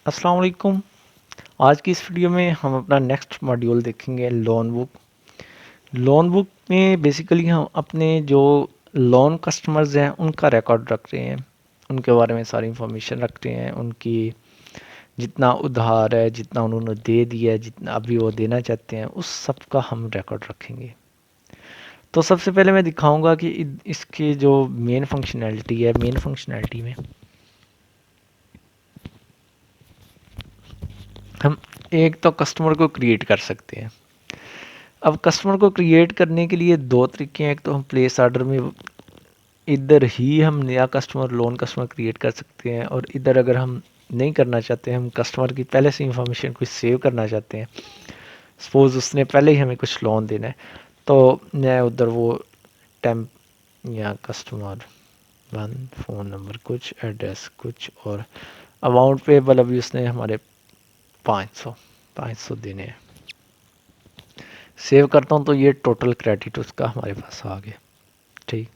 अस्सलाम वालेकुम। आज की इस वीडियो में हम अपना नेक्स्ट मॉड्यूल देखेंगे लोन बुक। लोन बुक में बेसिकली हम अपने जो लोन कस्टमर्स हैं उनका रिकॉर्ड रख रहे हैं, उनके बारे में सारी इंफॉर्मेशन रख रहे हैं, उनकी जितना उधार है, जितना उन्होंने दे दिया है, जितना अभी वो देना चाहते हैं, उस सब का हम रिकॉर्ड रखेंगे। तो सबसे पहले मैं दिखाऊंगा कि इसके जो मेन फंक्शनैलिटी है, मेन फंक्शनैलिटी में हम एक तो कस्टमर को क्रिएट कर सकते हैं। अब कस्टमर को क्रिएट करने के लिए दो तरीके हैं। एक तो हम प्लेस ऑर्डर में इधर ही हम नया कस्टमर लोन कस्टमर क्रिएट कर सकते हैं, और इधर अगर हम नहीं करना चाहते, हम कस्टमर की पहले से इंफॉर्मेशन कुछ सेव करना चाहते हैं, सपोज उसने पहले ही हमें कुछ लोन देना है, तो मैं उधर वो टेम्प या कस्टमर वन फ़ोन नंबर कुछ एड्रेस कुछ और अमाउंट पेबल अभी उसने हमारे 500 देने हैं, सेव करता हूँ तो ये टोटल क्रेडिट उसका हमारे पास आ गया। ठीक,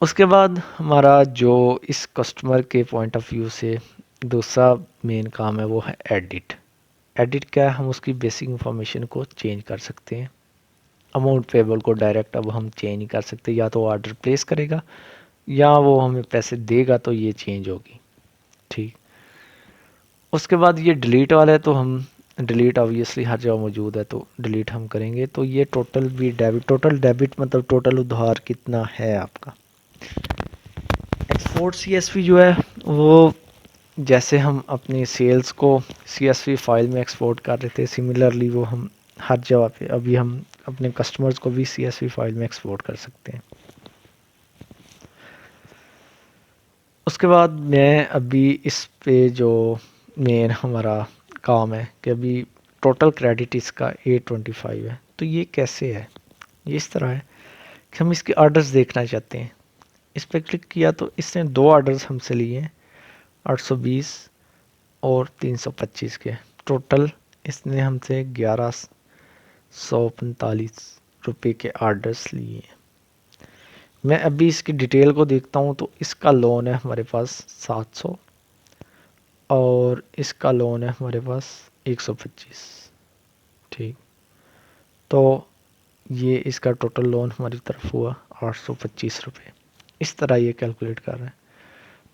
उसके बाद हमारा जो इस कस्टमर के पॉइंट ऑफ व्यू से दूसरा मेन काम है वो है एडिट। एडिट क्या है, हम उसकी बेसिक इंफॉर्मेशन को चेंज कर सकते हैं। अमाउंट पेबल को डायरेक्ट अब हम चेंज नहीं कर सकते, या तो ऑर्डर प्लेस करेगा या वो हमें पैसे देगा तो ये चेंज होगी। ठीक, उसके बाद ये डिलीट वाला है, तो हम डिलीट ऑब्वियसली हर जगह मौजूद है तो डिलीट हम करेंगे। तो ये टोटल भी डेबिट, टोटल डेबिट मतलब टोटल उधार कितना है आपका। एक्सपोर्ट सीएसवी जो है वो जैसे हम अपनी सेल्स को सीएसवी फाइल में एक्सपोर्ट कर रहे थे, सिमिलरली वो हम हर जगह पे अभी हम अपने कस्टमर्स को भी सीएसवी फाइल में एक्सपोर्ट कर सकते हैं। उसके बाद मैं अभी इस पे जो मेन हमारा काम है कि अभी टोटल क्रेडिट इसका 825 है। तो ये कैसे है, ये इस तरह है कि हम इसके ऑर्डर्स देखना चाहते हैं। इस पर क्लिक किया तो इसने दो ऑर्डर्स हमसे लिए हैं, 820 और 325 के। टोटल इसने हमसे 1145 रुपये के ऑर्डर्स लिए हैं। मैं अभी इसकी डिटेल को देखता हूँ तो इसका लोन है हमारे पास 700 और इसका लोन है हमारे पास 125। ठीक, तो ये इसका टोटल लोन हमारी तरफ हुआ 825 रुपये। इस तरह ये कैलकुलेट कर रहे हैं।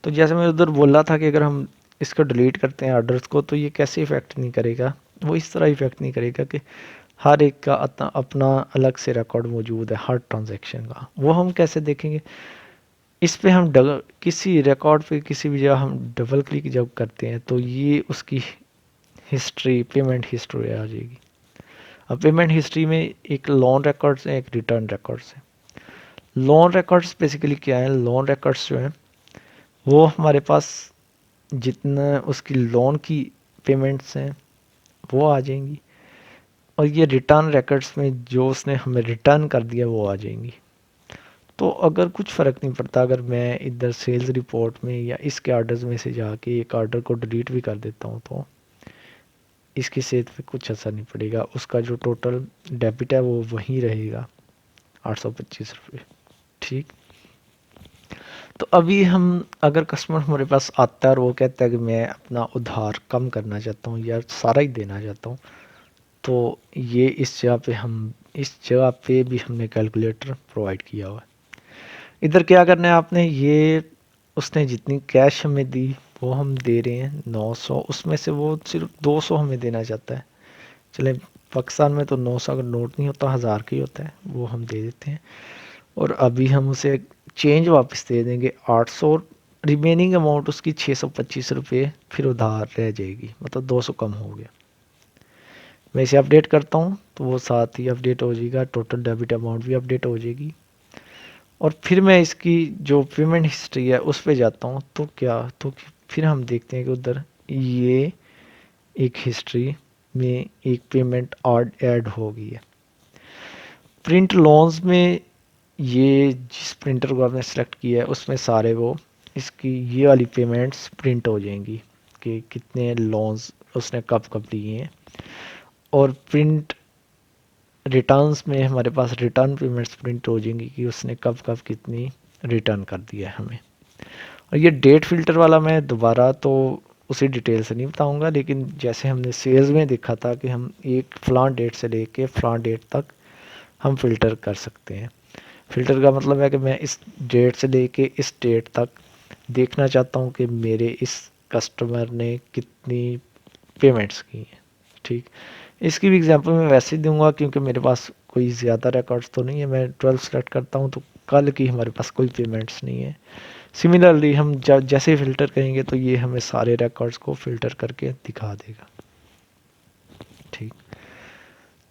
तो जैसे मैं उधर बोल रहा था कि अगर हम इसको डिलीट करते हैं ऑर्डर्स को तो ये कैसे इफ़ेक्ट नहीं करेगा, वो इस तरह इफ़ेक्ट नहीं करेगा कि हर एक का अपना अलग से रिकॉर्ड मौजूद है हर ट्रांजैक्शन का। वो हम कैसे देखेंगे, इस पे हम किसी रिकॉर्ड पे किसी भी जगह हम डबल क्लिक जब करते हैं तो ये उसकी हिस्ट्री, पेमेंट हिस्ट्री आ जाएगी। अब पेमेंट हिस्ट्री में एक लोन रिकॉर्ड्स है, एक रिटर्न रिकॉर्ड्स है। लोन रिकॉर्ड्स बेसिकली क्या है, लोन रिकॉर्ड्स जो है वो हमारे पास जितना उसकी लोन की पेमेंट्स हैं वो आ जाएंगी, और ये रिटर्न रिकॉर्ड्स में जो उसने हमें रिटर्न कर दिया वो आ जाएंगी। तो अगर कुछ फ़र्क नहीं पड़ता, अगर मैं इधर सेल्स रिपोर्ट में या इसके ऑर्डर्स में से जाके एक ऑर्डर को डिलीट भी कर देता हूँ तो इसकी सेहत पे कुछ असर नहीं पड़ेगा। उसका जो टोटल डेबिट है वो वहीं रहेगा, 825 रुपये। ठीक, तो अभी हम अगर कस्टमर हमारे पास आता है और वो कहता है कि मैं अपना उधार कम करना चाहता हूँ या सारा ही देना चाहता हूँ, तो ये इस जगह पे भी हमने कैलकुलेटर प्रोवाइड किया हुआ है। इधर क्या करना है आपने, ये उसने जितनी कैश हमें दी वो हम दे रहे हैं 900, उसमें से वो सिर्फ 200 हमें देना चाहता है। चले, पाकिस्तान में तो 900 का नोट नहीं होता, 1000 का ही होता है, वो हम दे देते हैं। और अभी हम उसे चेंज वापस दे देंगे 800, रिमेनिंग अमाउंट उसकी 625 रुपये फिर उधार रह जाएगी, मतलब 200 कम हो गया। मैं इसे अपडेट करता हूँ तो वो साथ ही अपडेट हो जाएगा, टोटल डेबिट अमाउंट भी अपडेट हो जाएगी। और फिर मैं इसकी जो पेमेंट हिस्ट्री है उस पे जाता हूँ तो फिर हम देखते हैं कि उधर ये एक हिस्ट्री में एक पेमेंट ऐड हो गई है। प्रिंट लोन्स में ये जिस प्रिंटर को आपने सेलेक्ट किया है उसमें सारे वो इसकी ये वाली पेमेंट्स प्रिंट हो जाएंगी कि कितने लोन्स उसने कब कब लिए हैं। और प्रिंट रिटर्न्स में हमारे पास रिटर्न पेमेंट्स प्रिंट हो जाएंगी कि उसने कब कब कितनी रिटर्न कर दिया है हमें। और ये डेट फिल्टर वाला मैं दोबारा तो उसी डिटेल से नहीं बताऊंगा, लेकिन जैसे हमने सेल्स में देखा था कि हम एक फ़लाँ डेट से लेके फ़लाँ डेट तक हम फ़िल्टर कर सकते हैं। फ़िल्टर का मतलब है कि मैं इस डेट से लेके इस डेट तक देखना चाहता हूँ कि मेरे इस कस्टमर ने कितनी पेमेंट्स की हैं। ठीक, इसकी भी एग्जांपल मैं वैसे ही दूंगा क्योंकि मेरे पास कोई ज़्यादा रिकॉर्ड्स तो नहीं है। मैं 12 सेलेक्ट करता हूँ तो कल की हमारे पास कोई पेमेंट्स नहीं है। सिमिलरली हम जैसे ही फ़िल्टर करेंगे तो ये हमें सारे रिकॉर्ड्स को फ़िल्टर करके दिखा देगा। ठीक,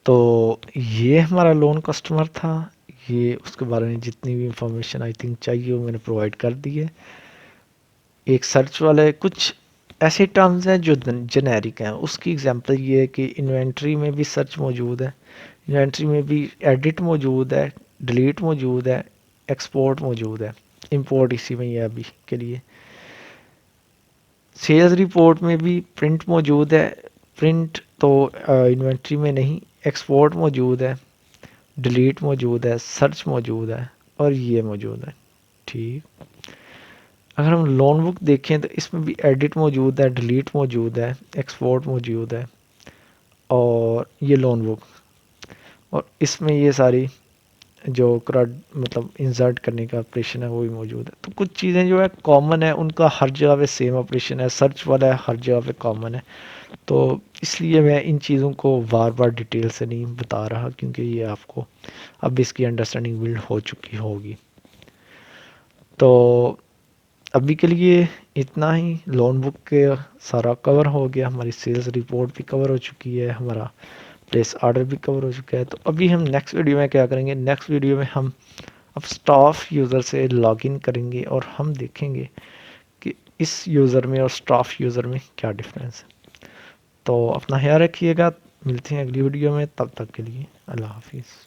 तो ये हमारा लोन कस्टमर था। ये उसके बारे में जितनी भी इंफॉर्मेशन आई थिंक चाहिए वो मैंने प्रोवाइड कर दी है। एक सर्च वाले कुछ ऐसे टर्म्स हैं जो जेनेरिक हैं, उसकी एग्जांपल ये है कि इन्वेंट्री में भी सर्च मौजूद है, इन्वेंट्री में भी एडिट मौजूद है, डिलीट मौजूद है, एक्सपोर्ट मौजूद है, इंपोर्ट इसी में ही है अभी के लिए। सेल्स रिपोर्ट में भी प्रिंट मौजूद है, प्रिंट तो इन्वेंट्री में नहीं, एक्सपोर्ट मौजूद है, डिलीट मौजूद है, सर्च मौजूद है और ये मौजूद है। ठीक, अगर हम लोन बुक देखें तो इसमें भी एडिट मौजूद है, डिलीट मौजूद है, एक्सपोर्ट मौजूद है और ये लोन बुक, और इसमें ये सारी जो मतलब इंसर्ट करने का ऑपरेशन है वो भी मौजूद है। तो कुछ चीज़ें जो है कॉमन है, उनका हर जगह पे सेम ऑपरेशन है, सर्च वाला है हर जगह पे कॉमन है। तो इसलिए मैं इन चीज़ों को बार बार डिटेल से नहीं बता रहा क्योंकि ये आपको अब इसकी अंडरस्टैंडिंग बिल्ड हो चुकी होगी। तो अभी के लिए इतना ही। लोन बुक के सारा कवर हो गया, हमारी सेल्स रिपोर्ट भी कवर हो चुकी है, हमारा प्लेस ऑर्डर भी कवर हो चुका है। तो अभी हम नेक्स्ट वीडियो में क्या करेंगे, नेक्स्ट वीडियो में हम अब स्टाफ यूज़र से लॉगिन करेंगे और हम देखेंगे कि इस यूज़र में और स्टाफ यूज़र में क्या डिफरेंस है। तो अपना ख्याल रखिएगा, मिलते हैं अगली वीडियो में, तब तक के लिए अल्लाह हाफिज़।